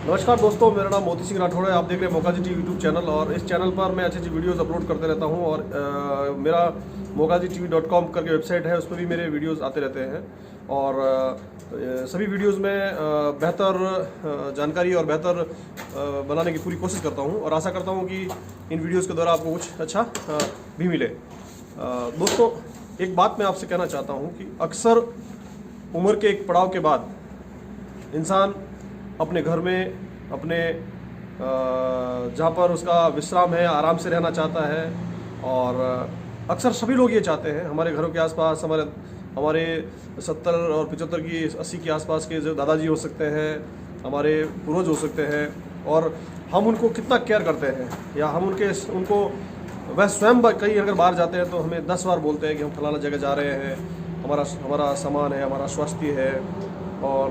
नमस्कार दोस्तों, मेरा नाम मोती सिंह राठौड़ है। आप देख रहे हैं मोकाजी टीवी यूट्यूब चैनल और इस चैनल पर मैं अच्छी अच्छी वीडियोस अपलोड करते रहता हूं और मेरा mokaji.tv.com करके वेबसाइट है, उस पर भी मेरे वीडियोस आते रहते हैं और सभी वीडियोस में बेहतर जानकारी और बेहतर बनाने की पूरी कोशिश करता हूं और आशा करता हूं कि इन वीडियोज़ के द्वारा आपको कुछ अच्छा भी मिले। दोस्तों, एक बात मैं आपसे कहना चाहता हूँ कि अक्सर उम्र के एक पड़ाव के बाद इंसान अपने घर में, अपने जहाँ पर उसका विश्राम है, आराम से रहना चाहता है और अक्सर सभी लोग ये चाहते हैं। हमारे घरों के आसपास हमारे 70 और 75 की 80 के आसपास के जो दादाजी हो सकते हैं, हमारे पूर्वज हो सकते हैं और हम उनको कितना केयर करते हैं या हम उनको वह स्वयं कहीं अगर बाहर जाते हैं तो हमें 10 बार बोलते हैं कि हम फलाना जगह जा रहे हैं, हमारा सामान है, हमारा स्वास्थ्य है। और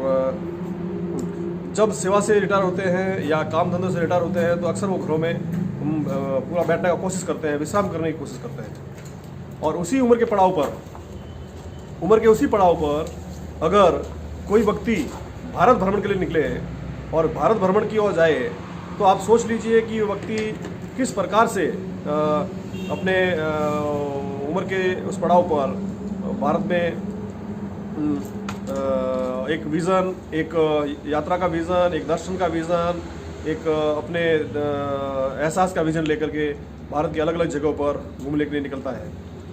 जब सेवा से रिटायर होते हैं या काम धंधों से रिटायर होते हैं तो अक्सर वो घरों में पूरा बैठने का कोशिश करते हैं, विश्राम करने की कोशिश करते हैं। और उसी उम्र के उसी पड़ाव पर अगर कोई व्यक्ति भारत भ्रमण के लिए निकले और भारत भ्रमण की ओर जाए तो आप सोच लीजिए कि वो व्यक्ति किस प्रकार से अपने उम्र के उस पड़ाव पर भारत में एक विज़न, एक यात्रा का विज़न, एक दर्शन का विज़न, एक अपने एहसास का विज़न लेकर के भारत की अलग अलग जगहों पर घूमने के लिए निकलता है।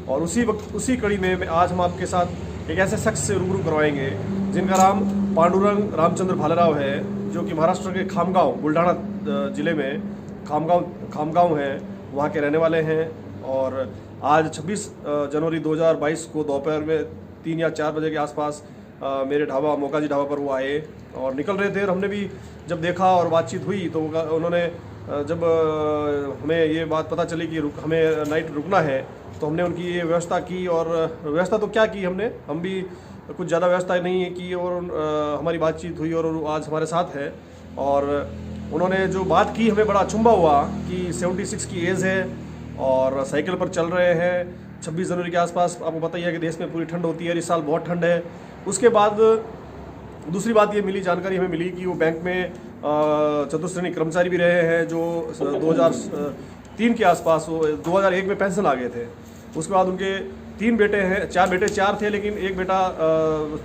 और उसी कड़ी में आज हम आपके साथ एक ऐसे शख्स से रूबरू करवाएंगे जिनका नाम पांडुरंग रामचंद्र भालेराव है, जो कि महाराष्ट्र के खामगांव, बुल्ढाना जिले में खामगांव है, वहाँ के रहने वाले हैं। और आज 26 जनवरी 2022 को दोपहर में 3 या 4 बजे के आसपास मेरे ढाबा, मोकाजी ढाबा पर वो आए और निकल रहे थे और हमने भी जब देखा और बातचीत हुई तो उन्होंने जब हमें ये बात पता चली कि हमें नाइट रुकना है तो हमने उनकी ये व्यवस्था की। और व्यवस्था तो क्या की, हम भी कुछ ज़्यादा व्यवस्था नहीं की और हमारी बातचीत हुई और आज हमारे साथ है। और उन्होंने जो बात की हमें बड़ा अचंभा हुआ कि 76 की एज है और साइकिल पर चल रहे हैं। 26 जनवरी के आसपास आपको पता ही है कि देश में पूरी ठंड होती है, इस साल बहुत ठंड है। उसके बाद दूसरी बात ये मिली, जानकारी हमें मिली कि वो बैंक में चतुश्रेणी कर्मचारी भी रहे हैं, जो 2003 के आसपास, वो 2001 में पेंशन आ गए थे। उसके बाद उनके 3 बेटे हैं, 4 थे, लेकिन एक बेटा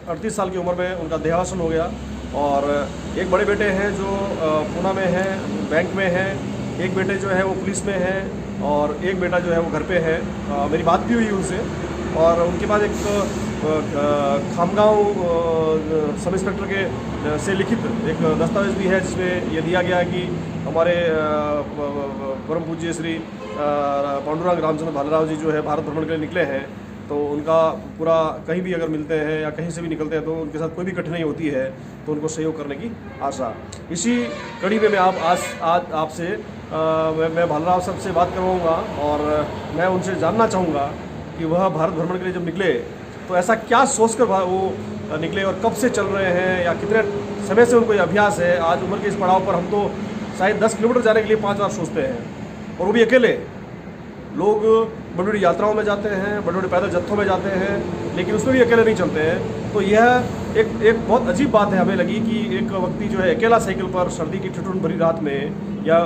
38 साल की उम्र में उनका देहावसान हो गया। और एक बड़े बेटे हैं जो पूना में हैं, बैंक में हैं, एक बेटे जो है वो पुलिस में है और एक बेटा जो है वो घर पे है। मेरी बात भी हुई उनसे और उनके पास एक खामगांव सब इंस्पेक्टर के से लिखित एक दस्तावेज भी है जिसमें यह दिया गया है कि हमारे परम पूज्य श्री पांडुरंग रामचंद्र भालेराव जी जो है भारत भ्रमण के लिए निकले हैं, तो उनका पूरा कहीं भी अगर मिलते हैं या कहीं से भी निकलते हैं तो उनके साथ कोई भी कठिनाई होती है तो उनको सहयोग करने की आशा। इसी कड़ी में मैं आज आपसे मैं भालेराव साहब से बात करवाऊँगा और मैं उनसे जानना चाहूँगा कि वह भारत भ्रमण के लिए जब निकले तो ऐसा क्या सोचकर वो निकले और कब से चल रहे हैं या कितने समय से उनको ये अभ्यास है। आज उम्र के इस पड़ाव पर हम तो शायद 10 किलोमीटर जाने के लिए 5 बार सोचते हैं और वो भी अकेले। लोग बड़ी बड़ी यात्राओं में जाते हैं, बड़े बड़े पैदल जत्थों में जाते हैं, लेकिन उसमें भी अकेले नहीं चलते हैं। तो यह एक बहुत अजीब बात है हमें लगी कि एक व्यक्ति जो है अकेला साइकिल पर सर्दी की ठिठुरन भरी रात में, या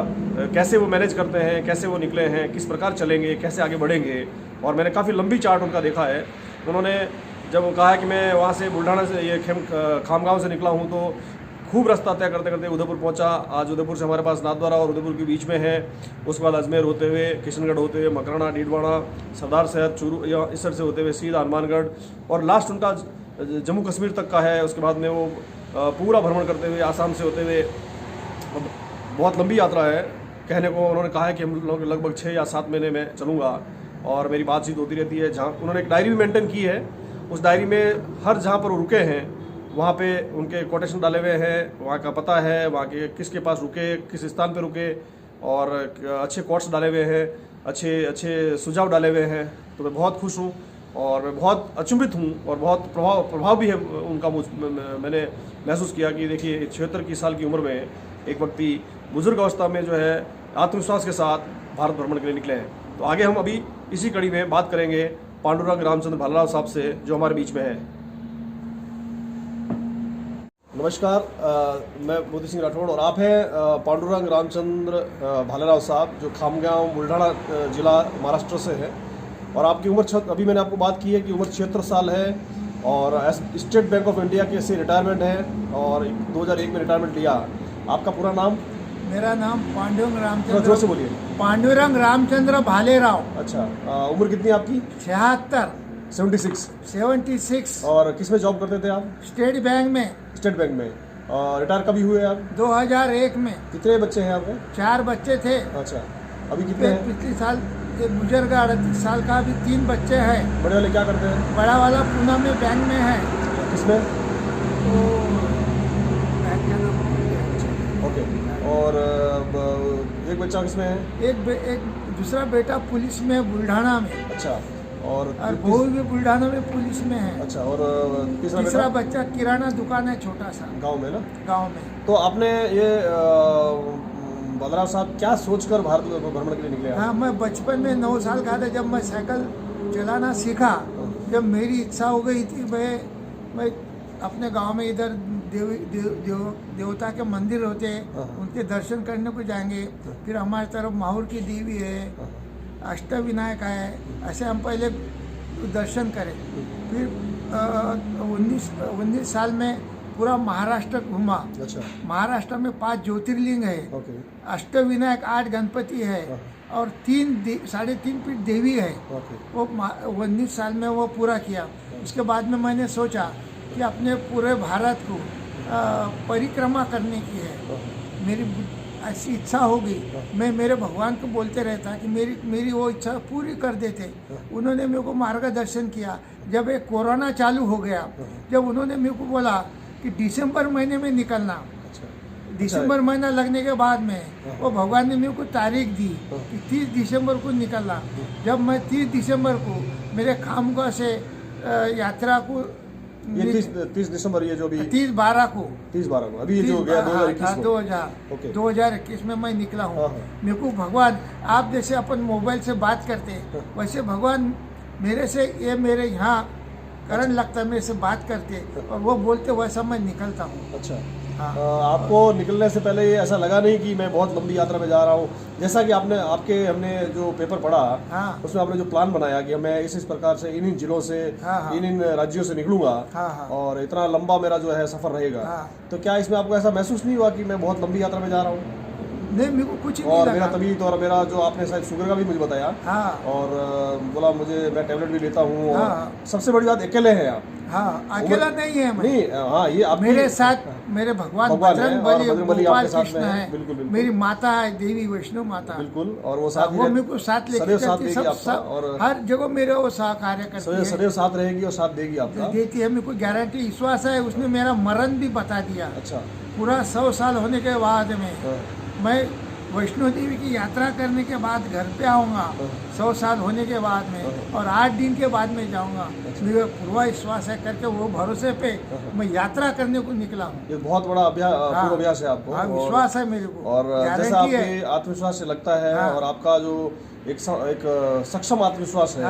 कैसे वो मैनेज करते हैं, कैसे वो निकले हैं, किस प्रकार चलेंगे, कैसे आगे बढ़ेंगे। और मैंने काफ़ी लंबी चार्ट उनका देखा है। उन्होंने जब वो कहा कि मैं वहाँ से बुल्ढाना से ये खामगांव से निकला हूँ तो खूब रास्ता तय करते करते उदयपुर पहुँचा। आज उदयपुर से हमारे पास नाथद्वारा और उदयपुर के बीच में है। उसके बाद अजमेर होते हुए, किशनगढ़ होते हुए, मकराना, डीडवाना, सरदार शहर, चूरू या इस तरह से होते हुए सीधा हनुमानगढ़ और लास्ट उनका जम्मू कश्मीर तक का है। उसके बाद में वो पूरा भ्रमण करते हुए आसाम से होते हुए, बहुत लंबी यात्रा है। कहने को उन्होंने कहा है कि हम लोग लगभग 6 या 7 महीने में चलूँगा और मेरी बातचीत होती रहती है। जहाँ उन्होंने एक डायरी भी मेंटेन की है, उस डायरी में हर जहाँ पर वो रुके हैं वहाँ पे उनके कोटेशन डाले हुए हैं, वहाँ का पता है, वहाँ के किसके पास रुके, किस स्थान पे रुके और अच्छे कोट्स डाले हुए हैं, अच्छे सुझाव डाले हुए हैं। तो मैं बहुत खुश हूँ और मैं बहुत अचंभित हूँ और बहुत प्रभाव भी है उनका मैंने महसूस किया कि देखिए 76 साल की उम्र में एक व्यक्ति बुजुर्ग अवस्था में जो है आत्मविश्वास के साथ भारत भ्रमण के लिए निकले हैं। तो आगे हम अभी इसी कड़ी में बात करेंगे पांडुरंग रामचंद्र भालेराव साहब से जो हमारे बीच में है। नमस्कार, मैं मोदी सिंह राठौड़ और आप हैं पांडुरंग रामचंद्र भालेराव साहब, जो खामगांव बुल्ढाना जिला महाराष्ट्र से है। और आपकी उम्र अभी मैंने आपको बात की है कि उम्र 76 साल है और स्टेट बैंक ऑफ इंडिया के से रिटायरमेंट है और 2001 में रिटायरमेंट लिया। आपका पूरा नाम? मेरा नाम पांडुरंग रामचंद्र। जोर से बोलिए। पांडुरंग रामचंद्र भालेराव। अच्छा, उम्र कितनी है आपकी? 76। और किस में जॉब करते थे आप? स्टेट बैंक में। स्टेट बैंक में। रिटायर कभी हुए आप? 2001 में। कितने बच्चे हैं आपके? 4 बच्चे थे। अच्छा, अभी कितने हैं? पिछले साल एक बुजुर्ग 38 साल का, अभी 3 बच्चे हैं। बड़े वाले क्या करते हैं? बड़ा वाला पूना में बैंक में है। किसमें? तो बैंक का नाम ओके। और एक बच्चा किसमें है? एक दूसरा बेटा पुलिस में बुल्ढाना में। अच्छा। और बहू भी बुल्ढाना में पुलिस में है। अच्छा। और तीसरा बच्चा किराना दुकान है छोटा सा, गांव में ना? गांव में। तो आपने ये भालेराव साहब क्या सोचकर भारत भ्रमण के लिए निकले? हाँ, मैं बचपन में 9 साल का था जब मैं साइकिल चलाना सीखा। जब मेरी इच्छा हो गई थी मैं अपने गांव में इधर देवता के मंदिर होते हैं, उनके दर्शन करने को जाएंगे। फिर हमारी तरफ माहौर की देवी है, अष्टविनायक है, ऐसे हम पहले दर्शन करें। फिर 19 साल में पूरा महाराष्ट्र घूमा। अच्छा। महाराष्ट्र में 5 ज्योतिर्लिंग है, ओके। अष्टविनायक 8 गणपति है और 3.5 फीट देवी है। ओके। वो 19 साल में वो पूरा किया। उसके बाद में मैंने सोचा कि अपने पूरे भारत को परिक्रमा करने की है। मेरी ऐसी इच्छा हो गई। मैं मेरे भगवान को बोलते रहता कि मेरी वो इच्छा पूरी कर देते। उन्होंने मेरे को मार्गदर्शन किया। जब एक कोरोना चालू हो गया, जब उन्होंने मेरे को बोला कि दिसंबर महीने में निकलना। दिसंबर महीना लगने के बाद में वो भगवान ने मेरे को तारीख दी कि 30 दिसंबर को निकलना। जब मैं 30 दिसंबर को मेरे खामगांव से यात्रा को, ये 30 दिसंबर, ये जो भी 30/12 को अभी ये जो गया 2021 में मैं निकला हूँ। मेरे को भगवान, आप जैसे अपन मोबाइल से बात करते हैं वैसे भगवान मेरे से, ये मेरे यहाँ करंट लगता है, मेरे से बात करते और वो बोलते वैसा मैं निकलता हूँ। अच्छा। हाँ। आपको निकलने से पहले ये ऐसा लगा नहीं कि मैं बहुत लंबी यात्रा में जा रहा हूँ? जैसा कि हमने जो पेपर पढ़ा, हाँ। उसमें आपने जो प्लान बनाया कि मैं इस प्रकार से इन जिलों से, हाँ। इन राज्यों से निकलूंगा। हाँ। और इतना लंबा मेरा जो है सफर रहेगा। हाँ। तो क्या इसमें आपको ऐसा महसूस नहीं हुआ कि मैं बहुत लंबी यात्रा में जा रहा हूँ? नहीं, मेरे को कुछ नहीं और लगा। मेरा तबीयत और मेरा जो आपने शायद शुगर का भी मुझे बताया। हाँ। और बोला मैं टैबलेट भी लेता हूँ। हाँ। और सबसे बड़ी बात, अकेले हैं आप? हाँ, अकेला नहीं है मैं। नहीं, हाँ, ये आप मेरे साथ मेरे भगवान बजरंगबली, गोपाल कृष्ण है। बिल्कुल। मेरी माता है देवी वैष्णो माता। बिल्कुल। और वो साथ, वो मेरे को साथ लेके चलती, सब और हर जगह मेरे वो सहकार्य करती है, सदैव साथ रहेगी और साथ देगी आपका। देती है। मेरे को गारंटी, विश्वास है। उसने मेरा मरण भी बता दिया। अच्छा। पूरा 100 साल होने के बाद में मैं वैष्णो देवी की यात्रा करने के बाद घर पे आऊँगा, 100 साल होने के बाद में, और 8 दिन के बाद में जाऊँगा। मेरा पूरा विश्वास है करके वो भरोसे पे मैं यात्रा करने को निकला हूँ। ये बहुत बड़ा पूर्वाभ्यास है आपको। हाँ, विश्वास है मेरे को। और जैसा आपके आत्मविश्वास से लगता है, और आपका जो एक सक्षम आत्मविश्वास है,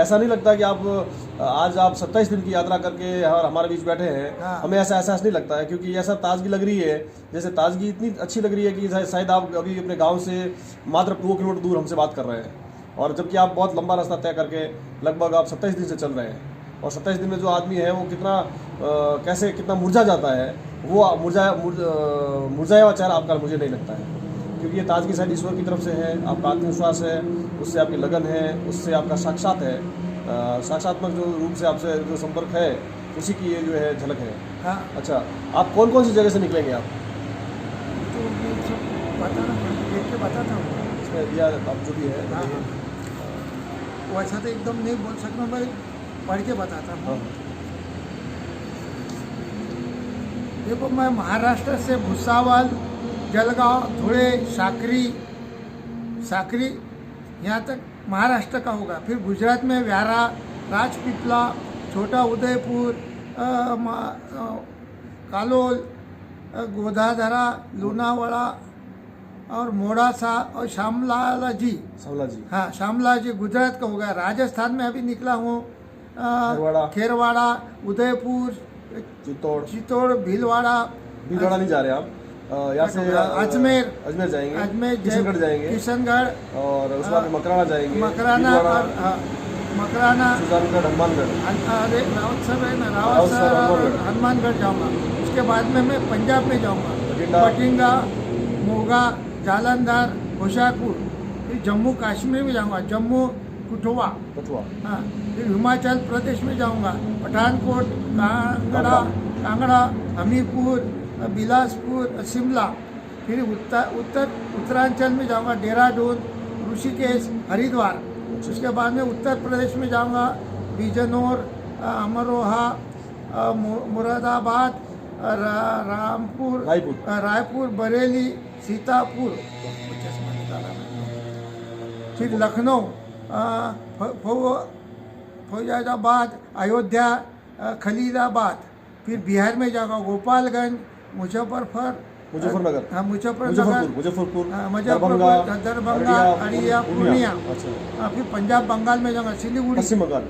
ऐसा नहीं लगता कि आज आप 27 दिन की यात्रा करके हमारे बीच बैठे हैं। हमें ऐसा एहसास नहीं लगता है, क्योंकि ऐसा ताजगी लग रही है, जैसे ताजगी इतनी अच्छी लग रही है कि शायद आप अभी अपने गांव से मात्र 2 किलोमीटर दूर हमसे बात कर रहे हैं। और जबकि आप बहुत लंबा रास्ता तय करके लगभग आप 27 दिन से चल रहे हैं। और 27 दिन में जो आदमी है वो कितना मुरझा जाता है, वो मुरझाया हुआ चेहरा आपका मुझे नहीं लगता है। क्योंकि ये ताजगी शायद ईश्वर की तरफ से है, आपका आत्मविश्वास है, उससे आपकी लगन है, उससे आपका साक्षात है, साक्षात्मक जो रूप से आपसे जो संपर्क है, उसी की ये जो है झलक है। हाँ। अच्छा, आप कौन कौन सी जगह से निकलेंगे आप? तो ये सब बताता हूँ इसमें दिया आप जो भी है। हाँ। वैसा तो एकदम नहीं बोल सकता, मैं पढ़ के बताता हूँ। देखो, मैं महाराष्ट्र से भुसावल, जलगांव, धुळे, साक्री यहाँ तक महाराष्ट्र का होगा। फिर गुजरात में व्यारा, राजपीपला, छोटा उदयपुर, कालोल, गोधाधरा, लोनावाड़ा और मोड़ासा और शामलाजी। हाँ, शामलाजी गुजरात का होगा। राजस्थान में अभी निकला हूँ, खेरवाड़ा, उदयपुर, चित्तौड़ चित्तौड़, भीलवाड़ा, भीलवाड़ा नहीं जा रहे आप, यहाँ से अजमेर, अजमेर जाएंगे, अजमेर, किशनगढ़ जाएंगे, किशनगढ़ और उसके बाद मकराना जाएंगे, मकराना, भीलवाड़ा, और मकराना, सुजानगढ़, हनुमानगढ़, अरे रावतसर है ना, रावतसर, रावतसर और हनुमानगढ़। हनुमानगढ़ जाऊंगा। उसके बाद में मैं पंजाब में जाऊंगा, बठिंडा, बठिंडा, मोगा, जालंधर, होशियारपुर। फिर जम्मू कश्मीर में जाऊंगा, जम्मू, कठुआ। कठुआ, हाँ, फिर हिमाचल प्रदेश में जाऊंगा, पठानकोट, कांगड़ा, हमीरपुर, बिलासपुर, शिमला। फिर उत्तरांचल में जाऊंगा, देहरादून, ऋषिकेश, हरिद्वार। उसके बाद में उत्तर प्रदेश में जाऊंगा, बिजनौर, अमरोहा, मुरादाबाद, रामपुर, रायपुर, बरेली, सीतापुर। फिर लखनऊ, फौजादाबाद, अयोध्या, खलीलाबाद। फिर बिहार में जाऊंगा, गोपालगंज, मुजफ्फरनगर, हाँ, मुजफ्फरपुर, दरभंगा, अरिया, पूर्णिया। अच्छा, फिर पंजाब बंगाल में जाऊंगा, सिलीगुड़ी, पश्चिम बंगाल,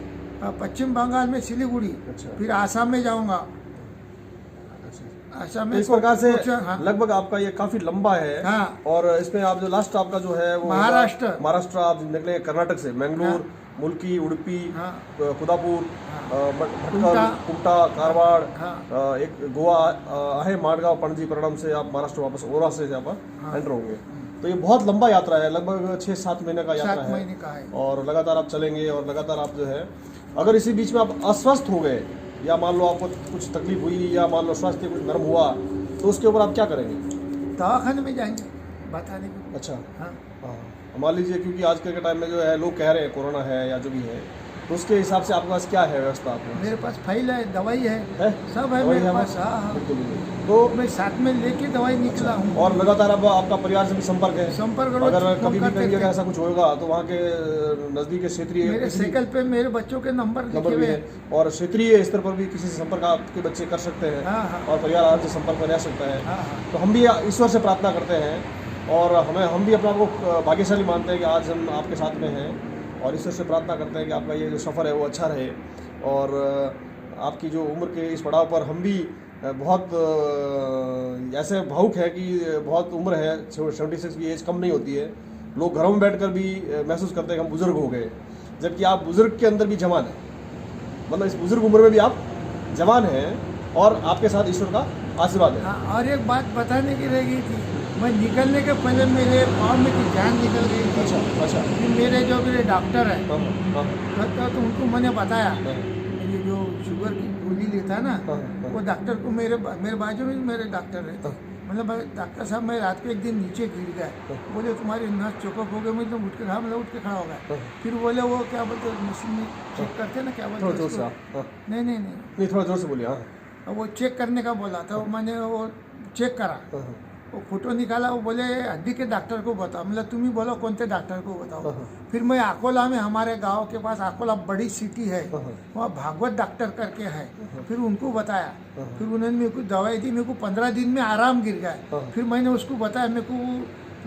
पश्चिम बंगाल में सिलीगुड़ी। अच्छा। फिर आसाम में जाऊंगा, आसाम तो में इस प्रकार से हाँ, लगभग आपका ये काफी लंबा है। हाँ। और इसमें आप जो लास्ट आपका जो है वो महाराष्ट्र आप निकले कर्नाटक से, मैंगलोर, मुल्की, उडुपी, हाँ। कुदापुर, कुमटा, कुमटा, कारवाड़, हाँ। एक गोवा आहे, माडगांव, पणजी, परिणाम से आप महाराष्ट्र वापस ओरा से आप एंटर होंगे। तो ये बहुत लंबा यात्रा है, लगभग 6-7 महीने का यात्रा 7 महीने का है। और लगातार आप चलेंगे और लगातार आप जो है, अगर इसी बीच में आप अस्वस्थ हो गए या मान लो आपको कुछ तकलीफ हुई या मान लो स्वास्थ्य कुछ नरम हुआ, तो उसके ऊपर आप क्या करेंगे? दवाखाने में जाएंगे बताने को। अच्छा, हाँ, हाँ, मान लीजिए क्योंकि आजकल के टाइम में जो है लोग कह रहे हैं कोरोना है या जो भी है, तो उसके हिसाब से आपके पास क्या है व्यवस्था? आपके मेरे पास फाइल है, दवाई है, सब है दवाई मेरे है पास। हाँ, हाँ। बिल्कुल, बिल्कुल। तो मैं साथ में लेके दवाई निकला हूँ। और लगातार अब आपका परिवार से भी संपर्क है? संपर्क अगर रोज कभी भी करते कहीं थे। अगर ऐसा कुछ होगा तो वहाँ के नजदीक के क्षेत्रीय मेरे किसी साइकिल पे मेरे बच्चों के नंबर लिखे भी हुए है, हैं। और क्षेत्रीय स्तर पर भी किसी से संपर्क आपके बच्चे कर सकते हैं। हाँ, हाँ। और परिवार आपसे संपर्क में रह सकता है। हाँ, हाँ। तो हम भी ईश्वर से प्रार्थना करते हैं और हम भी अपना को भाग्यशाली मानते हैं कि आज हम आपके साथ में हैं, और ईश्वर से प्रार्थना करते हैं कि आपका ये जो सफ़र है वो अच्छा रहे। और आपकी जो उम्र के इस पड़ाव पर हम भी बहुत ऐसे भावुक है कि बहुत उम्र है, 76 की एज कम नहीं होती है। लोग घरों में बैठकर भी महसूस करते हैं कि हम बुज़ुर्ग हो गए, जबकि आप बुज़ुर्ग के अंदर भी जवान हैं। मतलब इस बुज़ुर्ग उम्र में भी आप जवान हैं और आपके साथ ईश्वर का आशीर्वाद है। हाँ, और एक बात बताने की रह गई थी, मैं निकलने के पहले मेरे पाँव में की जान निकल गई थी। अच्छा, अच्छा। मेरे डॉक्टर है, हाँ, हाँ, तो उनको मैंने बताया, हाँ। ये जो शुगर की गोली लेता है ना, हाँ, हाँ। वो डॉक्टर को मेरे बाजू में मेरे डॉक्टर रहते। हाँ। मतलब डॉक्टर साहब, मैं रात को एक दिन नीचे गिर गया, बोले तुम्हारी नस चौकअप हो गई। मैं उठ के खड़ा, मतलब उठ के खड़ा हो गया। फिर बोले वो क्या बोलते मशीन में चेक करते ना, क्या थोड़ा बोलते जोर से उसको? हाँ। नहीं, थोड़ा जोर से बोलिए। हाँ, वो चेक करने का बोला था, मैंने वो चेक करा, हाँ, हाँ। वो फोटो निकाला, वो बोले हड्डी के डॉक्टर को बताओ। मतलब तुम ही बोलो कौन से डॉक्टर को बताओ। हाँ। फिर मैं अकोला में, हमारे गांव के पास अकोला बड़ी सिटी है, हाँ। वहाँ भागवत डॉक्टर करके है। फिर उनको बताया, हाँ। फिर उन्होंने मेरे को दवाई दी, मेरे को 15 दिन में आराम गिर गया। हाँ। फिर मैंने उसको बताया मेरे को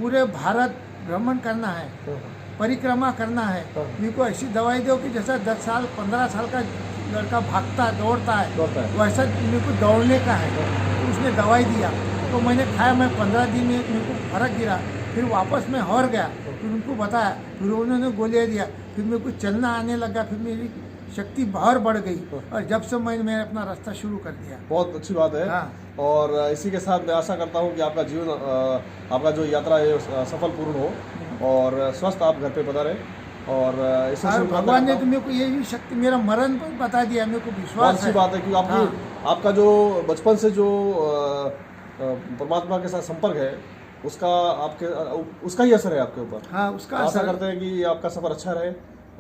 पूरे भारत भ्रमण करना है, हाँ। परिक्रमा करना है, हाँ। मेरे को ऐसी दवाई दो कि जैसा 10 साल 15 साल का लड़का भागता है, दौड़ता है, वैसा मेरे को दौड़ने का है। तो उसने दवाई दिया, तो मैंने खाया, मैं 15 दिन में मेरे को फर्क गिरा। फिर वापस मैं हार गया, फिर उनको बताया, फिर उन्होंने गोलियाँ दिया, फिर मेरे को चलना आने लगा, फिर मेरी शक्ति बाहर बढ़ गई। और जब से मैंने अपना रास्ता शुरू कर दिया। बहुत अच्छी बात है। हाँ। और इसी के साथ मैं आशा करता हूँ कि आपका जीवन, आपका जो यात्रा है सफल पूर्ण हो और स्वस्थ आप घर पे पधारें। और भगवान ने तो मेरे को यही शक्ति, मेरा मरण पर बता दिया, मेरे को विश्वास अच्छी बात है कि आपकी आपका जो बचपन से जो परमात्मा के साथ संपर्क है, उसका ही असर है आपके ऊपर। हाँ, उसका आशा असर करते हैं कि आपका सफर अच्छा रहे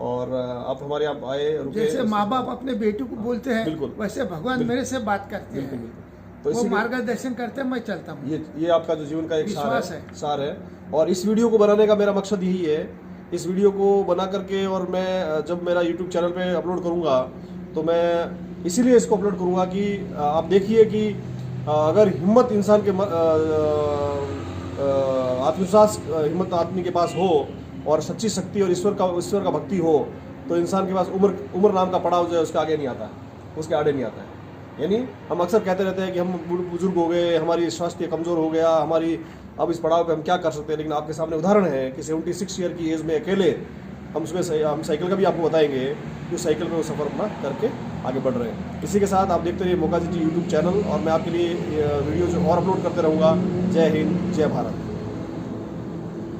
और आप हमारे यहाँ आए, रुके। जैसे माँ बाप अपने बेटे को बोलते हैं, बिल्कुल, वैसे भगवान मेरे से बात करते बिल्कुल, हैं। बिल्कुल। तो वो इसी मार्गदर्शन करते हैं, मैं चलता हूँ। ये आपका जो जीवन का एक विश्वास सार है। और इस वीडियो को बनाने का मेरा मकसद यही है, इस वीडियो को बना करके और मैं जब मेरा यूट्यूब चैनल पे अपलोड करूँगा तो मैं इसीलिए इसको अपलोड करूँगा कि आप देखिए कि अगर हिम्मत इंसान के आत्मविश्वास हिम्मत आदमी के पास हो और सच्ची शक्ति और ईश्वर का भक्ति हो, तो इंसान के पास उम्र नाम का पड़ाव जो है उसके आगे नहीं आता, उसके आड़े नहीं आता है। यानी हम अक्सर कहते रहते हैं कि हम बुजुर्ग हो गए, हमारी स्वास्थ्य कमज़ोर हो गया, हमारी अब इस पड़ाव पे हम क्या कर सकते हैं, लेकिन आपके सामने उदाहरण है कि 76 ईयर की एज में अकेले हम साइकिल का भी आपको बताएंगे कि उस साइकिल में वो सफ़र अपना करके आगे बढ़ रहे हैं। इसी के साथ आप देखते रहिए मौका जी यूट्यूब चैनल, और मैं आपके लिए वीडियोज और अपलोड करते रहूँगा। जय हिंद, जय भारत।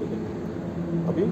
ठीक है, अभी